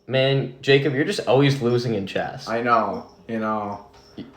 Man, Jacob, you're just always losing in chess. I know,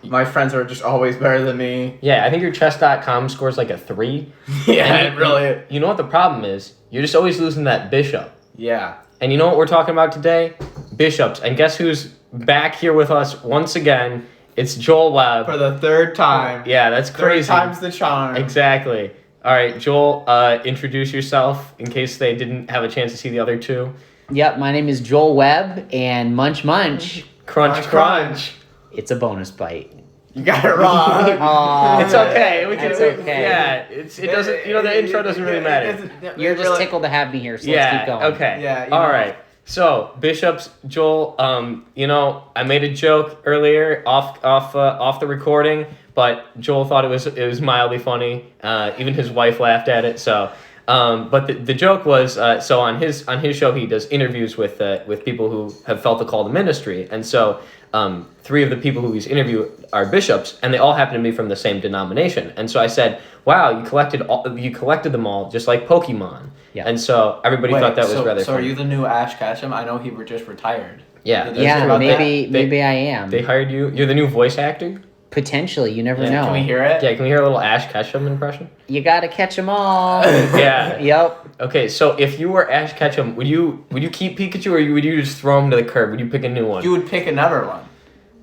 my friends are just always better than me. Yeah, I think your chess.com score's like a 3. Yeah, it really is. You know what the problem is? You're just always losing that bishop. Yeah. And you know what we're talking about today? Bishops. And guess who's back here with us once again? It's Joel Webb. For the third time. Yeah, that's crazy. Third time's the charm. Exactly. All right, Joel, introduce yourself in case they didn't have a chance to see the other two. Yep, my name is Joel Webb, and munch munch. Crunch, crunch. It's a bonus bite. You got it wrong. It's okay. It's okay. Yeah, it doesn't. The intro doesn't really matter. You're just tickled to have me here, so let's keep going. Okay. Yeah. All right. So bishops, Joel. I made a joke earlier off the recording, but Joel thought it was mildly funny. Even his wife laughed at it. So. But the joke was so on his show he does interviews with people who have felt the call to ministry, and so 3 of the people who he's interviewed are bishops, and they all happen to be from the same denomination. And so I said, "Wow, you collected them all just like Pokémon." Yeah. And so everybody thought that was rather. So funny. are you the new Ash Ketchum? I know he just retired. Yeah. Maybe I am. They hired you. You're the new voice actor. Potentially, you never know. Can we hear it? Yeah, can we hear a little Ash Ketchum impression? You gotta catch them all. Yeah. Yep. Okay, so if you were Ash Ketchum, would you keep Pikachu, or would you just throw him to the curb? Would you pick a new one? You would pick another one.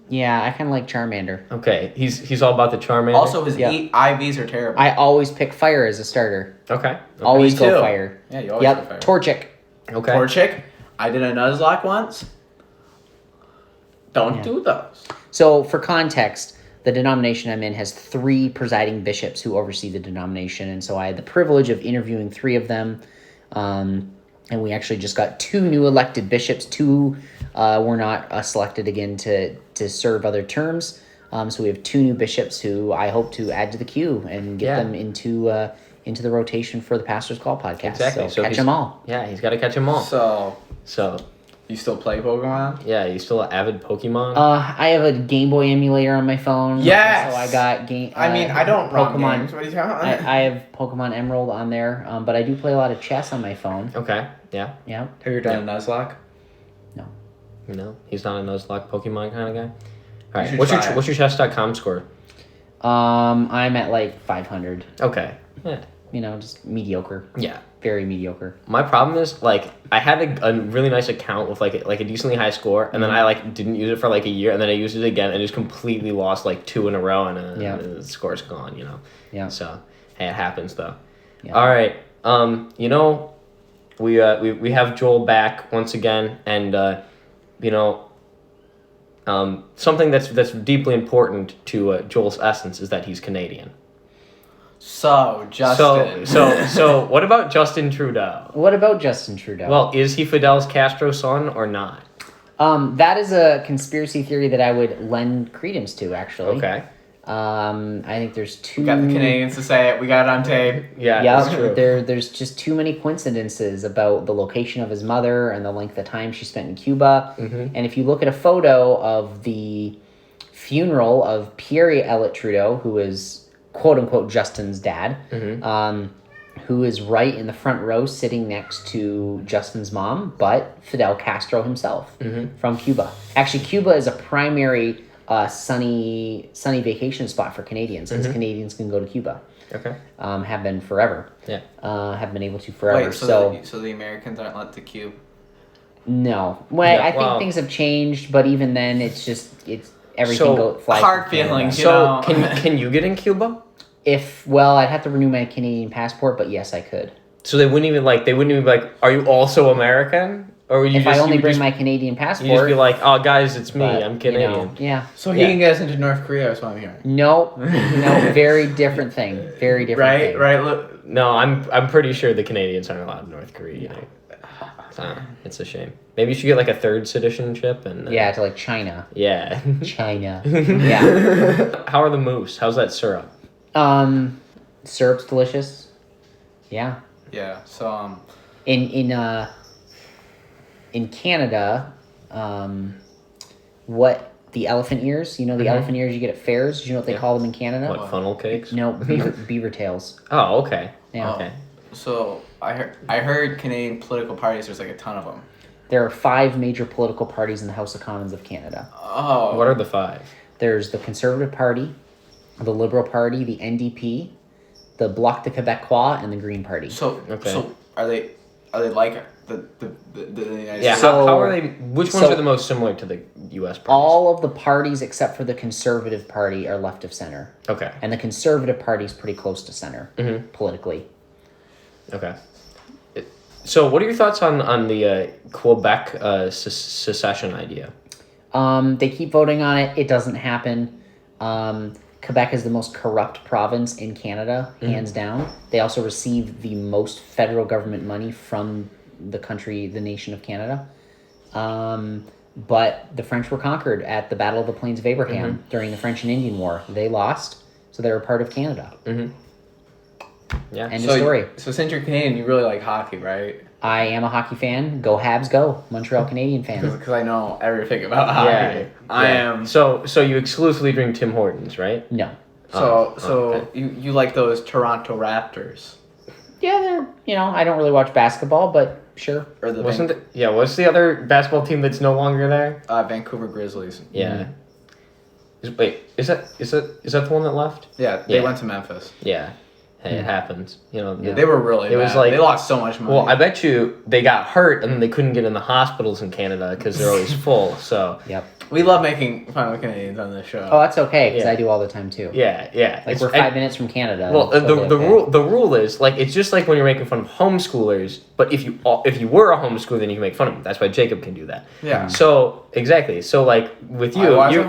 Yeah, I kind of like Charmander. Okay, he's all about the Charmander. Also, his IVs are terrible. I always pick fire as a starter. Okay. Always Me go too. fire. Yeah, you always go fire. Torchic. Okay. Torchic. I did a Nuzlocke once. Don't Yeah. do those. So, for context, the denomination I'm in has 3 presiding bishops who oversee the denomination, and so I had the privilege of interviewing 3 of them. And we actually just got 2 new elected bishops. 2 were not selected again to serve other terms. So we have 2 new bishops who I hope to add to the queue and get them into the rotation for the Pastor's Call podcast. Exactly. So catch them all. Yeah, he's got to catch them all. So You still play Pokemon? yeah, you still an avid Pokemon? I have a Game Boy emulator on my phone. Yes! So I got game. I don't run Pokemon. games. What are you talking about? I have Pokemon Emerald on there, but I do play a lot of chess on my phone. Okay. Yeah. Yeah. Have you done a Nuzlocke? No. No, he's not a Nuzlocke Pokemon kind of guy. All right. should What's try it. your chess.com score? I'm at like 500. Okay. Yeah. Just mediocre. Yeah. Very mediocre. My problem is I had a really nice account with like a decently high score, and then I didn't use it for like a year, and then I used it again and just completely lost 2 in a row, and the score's gone. Yeah. So hey, it happens though. Yeah. All right. We have Joel back once again, and something that's deeply important to Joel's essence is that he's Canadian. So, Justin. So what about Justin Trudeau? What about Justin Trudeau? Well, is he Fidel Castro's son or not? That is a conspiracy theory that I would lend credence to, actually. Okay. I think there's 2... We got the Canadians to say it. We got it on tape. Yeah, Yeah, that's true. there's just too many coincidences about the location of his mother and the length of time she spent in Cuba. Mm-hmm. And if you look at a photo of the funeral of Pierre Elliott Trudeau, who is quote-unquote Justin's dad, who is right in the front row sitting next to Justin's mom, but Fidel Castro himself from Cuba. Actually, Cuba is a primary sunny vacation spot for Canadians, because Canadians can go to Cuba. Okay. Have been forever. Yeah. Have been able to forever. Wait, so the Americans aren't let to Cube? No. Well, Yeah, I think well- things have changed, but even then, it's everything flies. Hard feelings, So can you get in Cuba? I'd have to renew my Canadian passport, but yes, I could. So they wouldn't even be like, are you also American? Or would you If I only bring my Canadian passport, you just be like, oh guys, it's me, but, I'm Canadian. yeah. So he can get us into North Korea, that's what I'm hearing. No, very different thing. Very different thing. Right, look. No, I'm pretty sure the Canadians aren't allowed in North Korea. It's a shame. Maybe you should get a 3rd citizenship and Yeah, to China. Yeah. China. Yeah. How are the moose? How's that syrup? Syrup's delicious. Yeah. Yeah, so, In Canada, what the elephant ears? The elephant ears you get at fairs? Do you know what they call them in Canada? What, funnel cakes? No, beaver tails. Oh, okay. Yeah. Okay. So I heard Canadian political parties, there's a ton of them. There are 5 major political parties in the House of Commons of Canada. Oh. What are the 5? There's the Conservative Party, the Liberal Party, the NDP, the Bloc de Québécois, and the Green Party. So are they like the United Yeah. States? How are they? Which ones are the most similar to the U.S. parties? All of the parties except for the Conservative Party are left of center. Okay. And the Conservative Party is pretty close to center politically. Okay. So, what are your thoughts on the Quebec secession idea? They keep voting on it. It doesn't happen. Quebec is the most corrupt province in Canada, hands down. They also receive the most federal government money from the nation of Canada. But the French were conquered at the Battle of the Plains of Abraham during the French and Indian War. They lost, so they're a part of Canada. Yeah. End of story. So since you're Canadian, you really like hockey, right? I am a hockey fan. Go Habs, go! Montreal Canadian fan. Because I know everything about hockey. Yeah. I am. So you exclusively drink Tim Hortons, right? No. So okay. you like those Toronto Raptors? Yeah, they're, I don't really watch basketball, but sure. Or the What's the other basketball team that's no longer there? Vancouver Grizzlies. Yeah. Is that the one that left? Yeah, they went to Memphis. Yeah. Hey, it happens. They were really bad. Was like, they lost so much money. Well, I bet you they got hurt and then they couldn't get in the hospitals in Canada because they're always full. So Yep. We love making fun of Canadians on this show. Oh, that's okay because I do all the time too. Yeah. Like we're 5 minutes from Canada. Well, the rule is like it's just like when you're making fun of homeschoolers. But if you were a homeschooler, then you can make fun of them. That's why Jacob can do that. Yeah. So exactly. So like with you, you're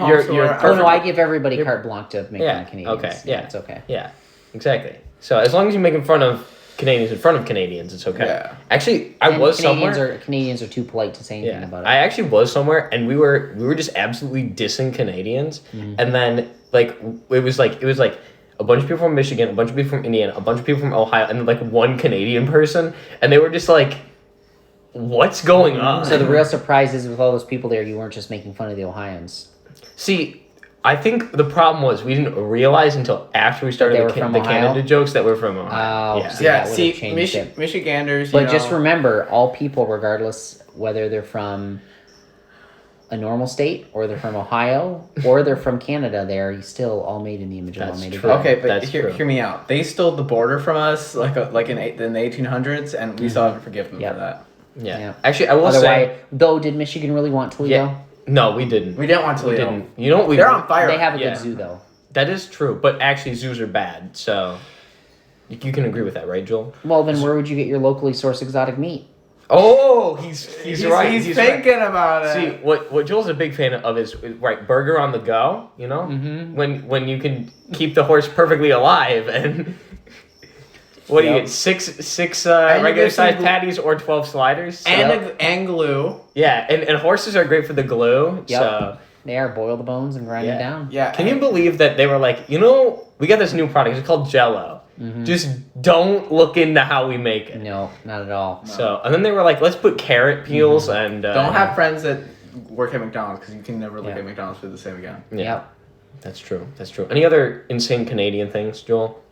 Oh no, I give everybody carte blanche to make fun of Canadians. Okay. Yeah. It's okay. Yeah. Exactly. So as long as you're making fun of Canadians in front of Canadians, it's okay. Yeah. Actually, Canadians are too polite to say anything about it. I actually was somewhere, and we were just absolutely dissing Canadians, and then like it was like a bunch of people from Michigan, a bunch of people from Indiana, a bunch of people from Ohio, and then like one Canadian person, and they were just like, "What's going on?" So the real surprise is with all those people there, you weren't just making fun of the Ohioans. See, I think the problem was we didn't realize until after we started the Canada jokes that we're from Ohio. Michiganders. But just remember, all people, regardless whether they're from a normal state or they're from Ohio or they're from Canada, they're still all made in the image of Almighty God. Okay, but hear me out. They stole the border from us like in the 1800s, and we still haven't forgiven them for that. Yeah. Actually, I will say, though, did Michigan really want Toledo? Yeah. No, we didn't. We didn't want Toledo. They're on fire. They have a good zoo, though. That is true, but actually zoos are bad, so you can agree with that, right, Joel? Well, then where would you get your locally sourced exotic meat? Oh, he's right. He's thinking about it. See, what Joel's a big fan of is burger on the go, when you can keep the horse perfectly alive and... What do you get? Six regular sized patties or 12 sliders? So. And glue. Yeah, and horses are great for the glue. Yep. So. They are. Boil the bones and grind it down. Yeah. Can you believe that they were like, we got this new product. It's called Jell-O. Just don't look into how we make it. No, not at all. No. So, and then they were like, let's put carrot peels and... don't have friends that work at McDonald's because you can never look at McDonald's for the same again. Yeah. Yep. That's true. Any other insane Canadian things, Joel?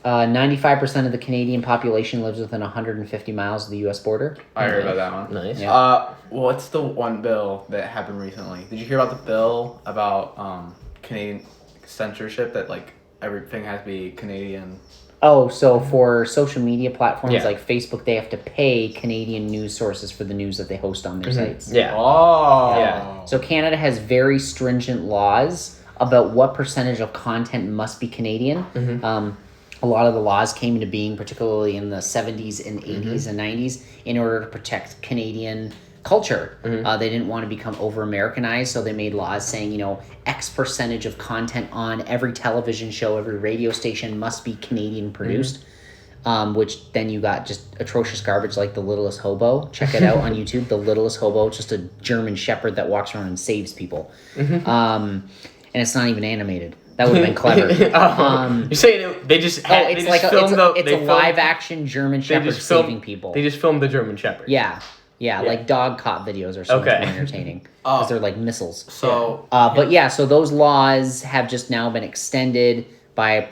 95% of the Canadian population lives within 150 miles of the U.S. border. I heard about that one. Nice. Yeah. What's the one bill that happened recently? Did you hear about the bill about Canadian censorship that like everything has to be Canadian? Oh, so for social media platforms like Facebook, they have to pay Canadian news sources for the news that they host on their sites. Yeah. Oh. Yeah. So Canada has very stringent laws about what percentage of content must be Canadian. A lot of the laws came into being, particularly in the 70s and 80s and 90s, in order to protect Canadian culture. They didn't want to become over-Americanized, so they made laws saying, X percentage of content on every television show, every radio station must be Canadian produced, which then you got just atrocious garbage like The Littlest Hobo. Check it out on YouTube. The Littlest Hobo, just a German shepherd that walks around and saves people. And it's not even animated. That would have been clever. You're saying they just had, it's a live action German Shepherd saving people. They just filmed the German Shepherd. Yeah, like dog cop videos are so much more entertaining because they're like missiles. So, so those laws have just now been extended by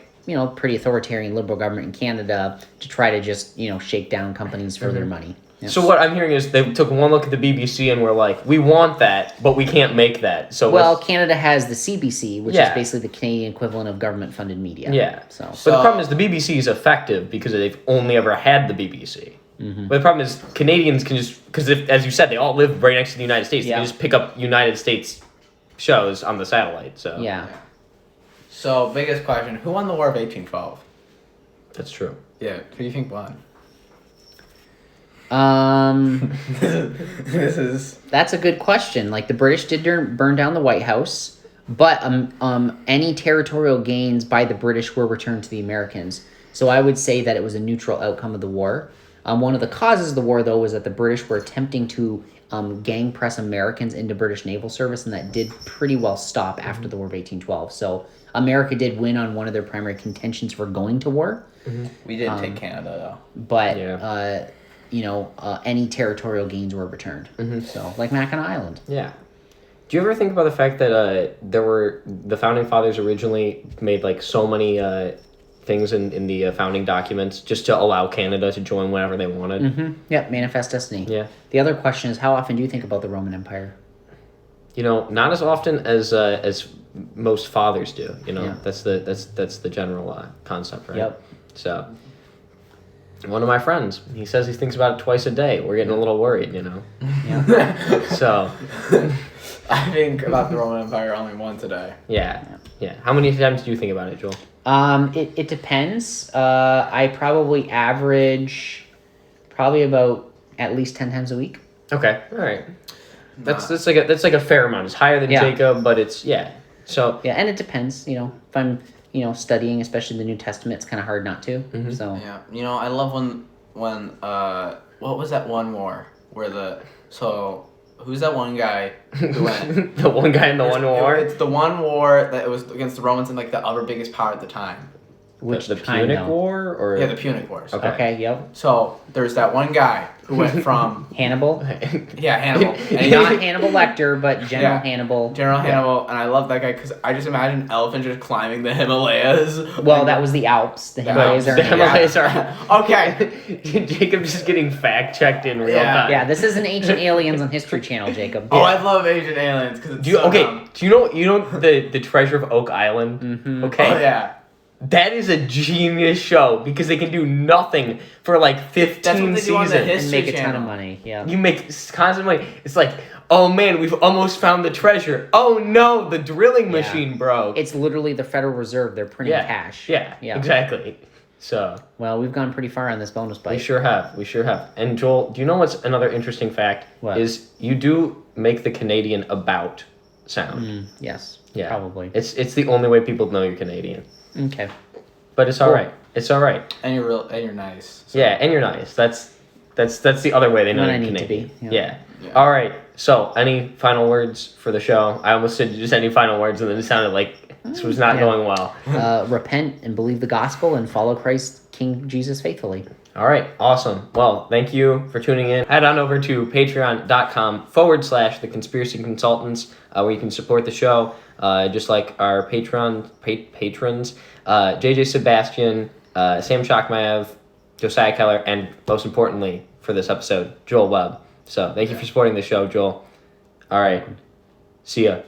pretty authoritarian liberal government in Canada to try to just shake down companies for their money. So what I'm hearing is they took one look at the BBC and were like, we want that, but we can't make that. So Well, Canada has the CBC, which is Yeah. basically the Canadian equivalent of government-funded media. yeah. So But the problem is the BBC is effective because they've only ever had the BBC. Mm-hmm. But the problem is Canadians can just, because as you said, they all live right next to the United States. They Yeah. can just pick up United States shows on the satellite. So yeah. So, biggest question: who won the War of 1812? that's true. Yeah, who do you think won? This is That's a good question. Like the British did burn down the White House, but any territorial gains by the British were returned to the Americans. So I would say that it was a neutral outcome of the war. One of the causes of the war, though, was that the British were attempting to gang press Americans into British naval service, and that did pretty well stop after the War of 1812. So America did win on one of their primary contentions for going to war, we didn't take Canada but Yeah. any territorial gains were returned. So like Mackinac Island. Yeah. Do you ever think about the fact that the founding fathers originally made like so many things in the founding documents just to allow Canada to join whenever they wanted? Yep, Manifest Destiny. Yeah. The other question is, how often do you think about the Roman Empire? Not as often as most fathers do. Yeah. That's the general concept, right? Yep. So, one of my friends, he says he thinks about it twice a day. We're getting a little worried, Yeah. So, I think about the Roman Empire only once a day. yeah. How many times do you think about it, Joel? It depends. I probably average about at least 10 times a week. Okay, all right. That's like a fair amount. It's higher than Yeah. Jacob, but it's So Yeah, and it depends. If I'm studying, especially the New Testament, it's kind of hard not to. So Yeah, I love when what was that one war where who's that one guy who went? the one guy in the one war. It's the one war that it was against the Romans and like the other biggest power at the time. which the time, Punic though? War, or Yeah, the Punic Wars. Okay. Okay. Yep. So there's that one guy who went from Hannibal. yeah Hannibal, and Not Hannibal Lecter, but General Yeah. Hannibal. General Hannibal, and I love that guy because I just imagine elephants just climbing the Himalayas. Well, that was the Alps. The Himalayas are. The Himalayas are. Okay. Jacob's just getting fact checked in real Yeah. time. Yeah, this is an Ancient Aliens on History Channel, Jacob. Oh, I love Asian aliens because it's Do you so okay? dumb. Do you know the treasure of Oak Island? Okay. Oh yeah. That is a genius show because they can do nothing for like 15 That's what they do on the seasons. History And make a ton Channel. of money. Yeah. You make constant money. It's like, oh man, we've almost found the treasure. Oh no, the drilling Yeah. machine broke. It's literally the Federal Reserve. They're printing yeah. cash. Yeah, exactly. So Well, we've gone pretty far on this bonus bite. we sure have. And Joel, do you know what's another interesting fact? What? Is you do make the Canadian about sound. Yes. Yeah. Probably. It's the only way people know you're Canadian. Okay. But it's all right. It's all right. And you're nice. So. Yeah, and you're nice. That's the other way they know When you're I need to Canadian. be, yeah. Yeah. All right. So, any final words for the show? I almost said just any final words, and then it sounded like this was not Yeah. going well. Repent and believe the gospel and follow Christ, King Jesus, faithfully. All right. Awesome. Well, thank you for tuning in. Head on over to patreon.com/The Conspiracy Consultants, where you can support the show, just like our patrons, JJ Sebastian, Sam Shakmaev, Josiah Keller, and most importantly for this episode, Joel Webb. So thank you for supporting the show, Joel. All right. See ya.